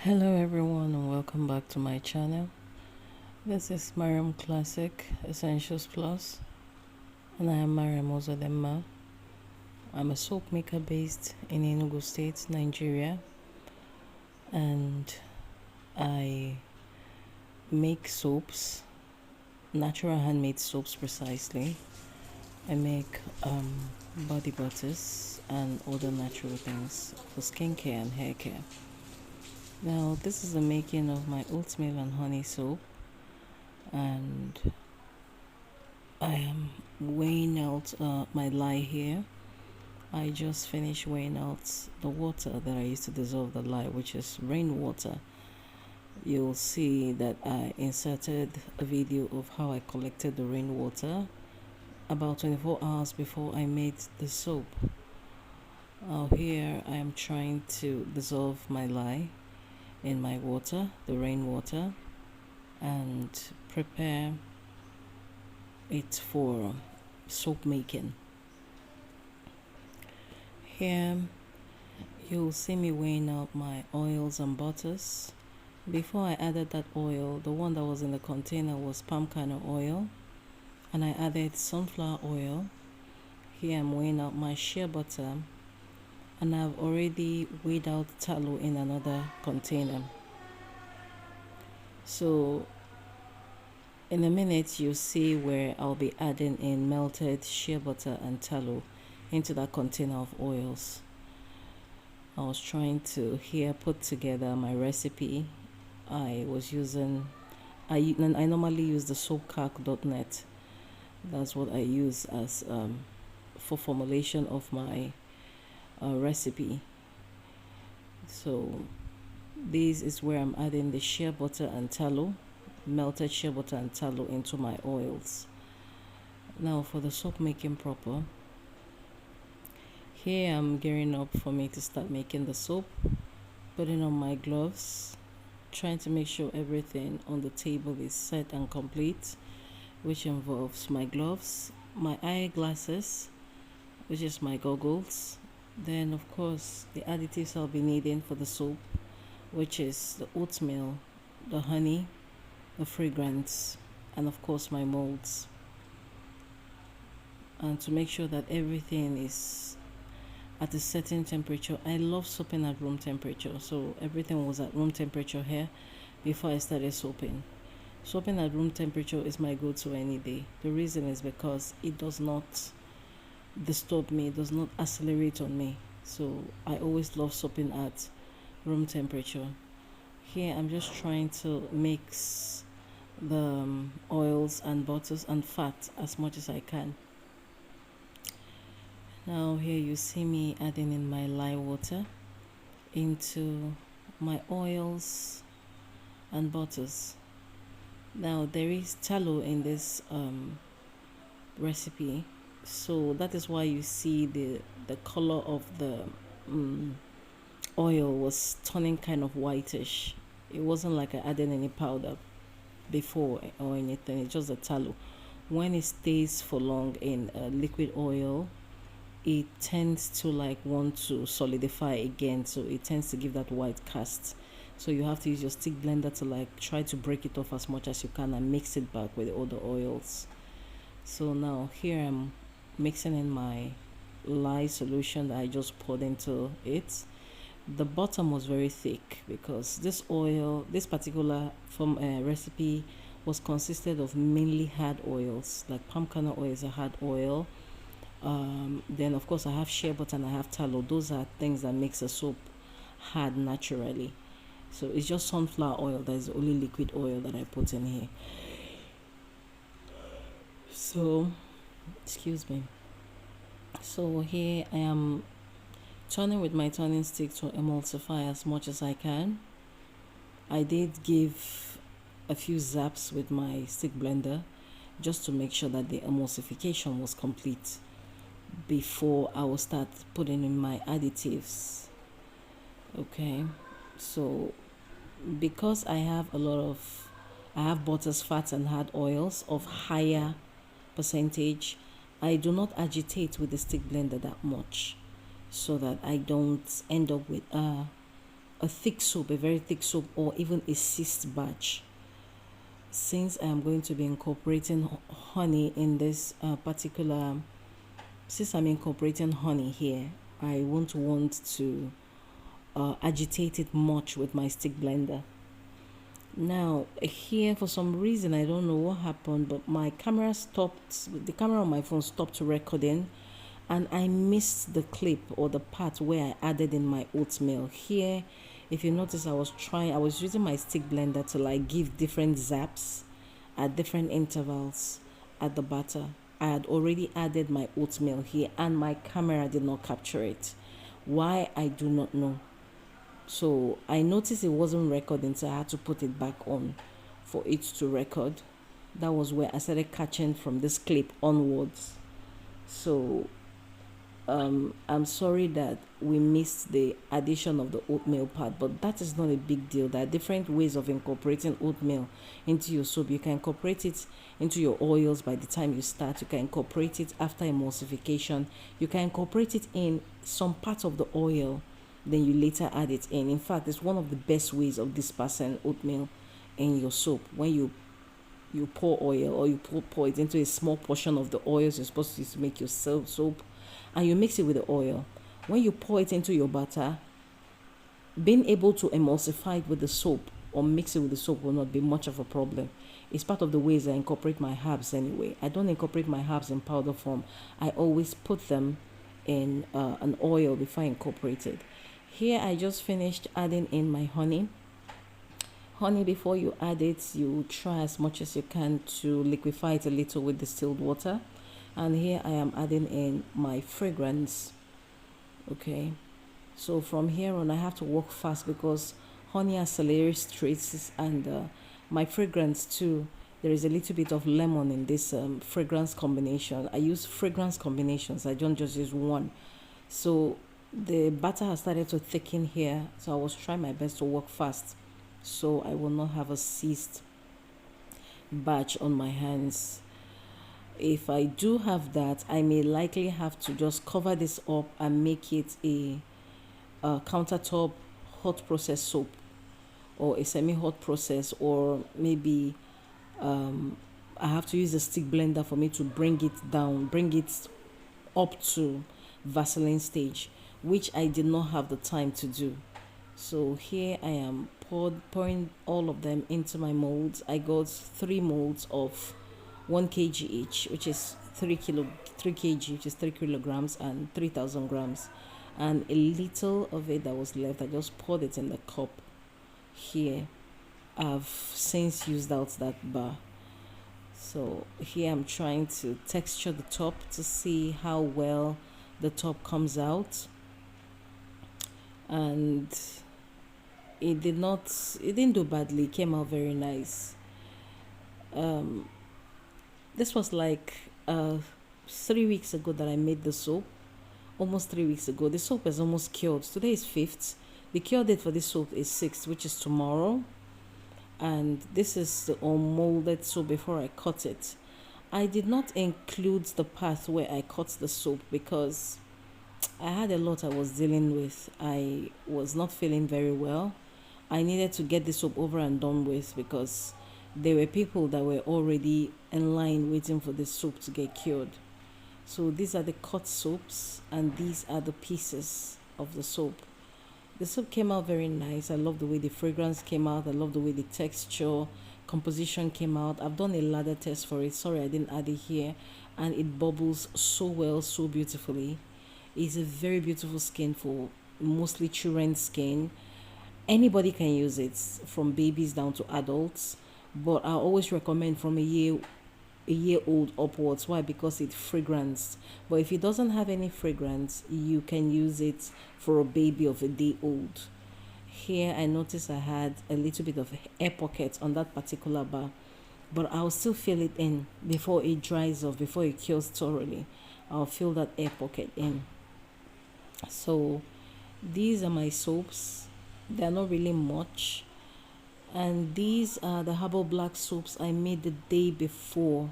Hello everyone and welcome back to my channel. This is Mariam Classic Essentials Plus and I am Mariam Uzodinma. I'm a soap maker based in Enugu State, Nigeria, and I make soaps, natural handmade soaps precisely. I make body butters and other natural things for skincare and hair care. Now this is the making of my oatmeal and honey soap, and I am weighing out my lye here. I just finished weighing out the water that I used to dissolve the lye, which is rainwater. You'll see that I inserted a video of how I collected the rainwater about 24 hours before I made the soap. Here I am trying to dissolve my lye in my water, the rainwater, and prepare it for soap making. Here you'll see me weighing out my oils and butters. Before I added that oil, the one that was in the container was palm kernel oil, and I added sunflower oil. Here I'm weighing out my shea butter, and I've already weighed out tallow in another container. So in a minute you'll see where I'll be adding in melted shea butter and tallow into that container of oils. I was trying to here put together my recipe. I normally use the soapcack.net. That's what I use as for formulation of my recipe. So this is where I'm adding the shea butter and tallow, melted shea butter and tallow into my oils. Now for the soap making proper, here I'm gearing up for me to start making the soap, putting on my gloves, trying to make sure everything on the table is set and complete, which involves my gloves, my eyeglasses, which is my goggles, then of course the additives I'll be needing for the soap, which is the oatmeal, the honey, the fragrance, and of course my molds. And to make sure that everything is at a certain temperature. I love soaping at room temperature, so everything was at room temperature here before I started soaping. Soaping at room temperature is my go-to any day. The reason is because it does not disturb me, it does not accelerate on me. So I always love soaping at room temperature. Here I'm just trying to mix the oils and butters and fat as much as I can. Now here you see me adding in my lye water into my oils and butters. Now there is tallow in this recipe, so that is why you see the color of the oil was turning kind of whitish. It wasn't like I added any powder before or anything, it's just the tallow. When it stays for long in liquid oil, it tends to like want to solidify again, so it tends to give that white cast. So you have to use your stick blender to like try to break it off as much as you can and mix it back with the other oils. So now here I'm mixing in my lye solution that I just poured into it. The bottom was very thick because this particular recipe was consisted of mainly hard oils. Like palm kernel oil is a hard oil. Then of course I have shea butter and I have tallow. Those are things that makes a soap hard naturally. So it's just sunflower oil that is the only liquid oil that I put in here. So excuse me. So here I am turning with my turning stick to emulsify as much as I can. I did give a few zaps with my stick blender just to make sure that the emulsification was complete before I will start putting in my additives. Okay, so because I have butters, fats and hard oils of higher percentage, I do not agitate with the stick blender that much so that I don't end up with a thick soap, a very thick soap, or even a cyst batch. Since I am going to be incorporating honey in this particular, since I'm incorporating honey here, I won't want to agitate it much with my stick blender. Now here, for some reason, I don't know what happened, but my camera stopped, the camera on my phone stopped recording, and I missed the clip or the part where I added in my oatmeal. Here, if you notice, I was using my stick blender to like give different zaps at different intervals at the batter. I had already added my oatmeal here, and my camera did not capture it. Why, I do not know. So I noticed it wasn't recording, so I had to put it back on for it to record. That was where I started catching from this clip onwards. So I'm sorry that we missed the addition of the oatmeal part, but that is not a big deal. There are different ways of incorporating oatmeal into your soup. You can incorporate it into your oils by the time you start. You can incorporate it after emulsification. You can incorporate it in some part of the oil, then you later add it in. In fact, it's one of the best ways of dispersing oatmeal in your soap. When you pour oil, or you pour it into a small portion of the oils you're supposed to use to make your soap, and you mix it with the oil. When you pour it into your batter, being able to emulsify it with the soap or mix it with the soap will not be much of a problem. It's part of the ways I incorporate my herbs anyway. I don't incorporate my herbs in powder form. I always put them in an oil before I incorporate it. Here I just finished adding in my honey. Honey, before you add it, you try as much as you can to liquefy it a little with distilled water. And here I am adding in my fragrance. Okay, so from here on I have to work fast because honey accelerates traces, and my fragrance too, there is a little bit of lemon in this fragrance combination. I use fragrance combinations, I don't just use one. So the batter has started to thicken here, so I was trying my best to work fast so I will not have a seized batch on my hands. If I do have that, I may likely have to just cover this up and make it a countertop hot process soap, or a semi-hot process, or maybe I have to use a stick blender for me to bring it down, bring it up to Vaseline stage, which I did not have the time to do. So here I am pouring all of them into my molds. I got 3 molds of 1 kg each, which is 3 kg, which is 3 kilograms and 3,000 grams. And a little of it that was left, I just poured it in the cup here. I've since used out that bar. So here I'm trying to texture the top to see how well the top comes out. And it didn't do badly. It came out very nice. This was like 3 weeks ago that I made the soap. Almost 3 weeks ago. The soap is almost cured. Today is 5th. The cure date for this soap is 6th, which is tomorrow. And this is the unmolded soap before I cut it. I did not include the part where I cut the soap because I had a lot I was dealing with. I was not feeling very well. I needed to get this soap over and done with because there were people that were already in line waiting for this soap to get cured. So these are the cut soaps, and these are the pieces of the soap. The soap came out very nice. I love the way the fragrance came out. I love the way the texture, composition came out. I've done a ladder test for it. Sorry, I didn't add it here. And it bubbles so well, so beautifully. It's a very beautiful skin for mostly children's skin. Anybody can use it, from babies down to adults. But I always recommend from a year old upwards. Why? Because it's fragrance. But if it doesn't have any fragrance, you can use it for a baby of a day old. Here I noticed I had a little bit of air pocket on that particular bar, but I'll still fill it in before it dries off, before it cures thoroughly. I'll fill that air pocket in. So these are my soaps. They're not really much. And these are the herbal black soaps I made the day before.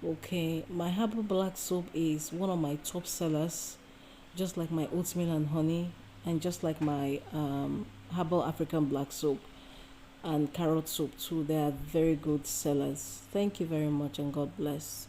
Okay, my herbal black soap is one of my top sellers, just like my oatmeal and honey, and just like my herbal African black soap and carrot soap too. They are very good sellers. Thank you very much and God bless.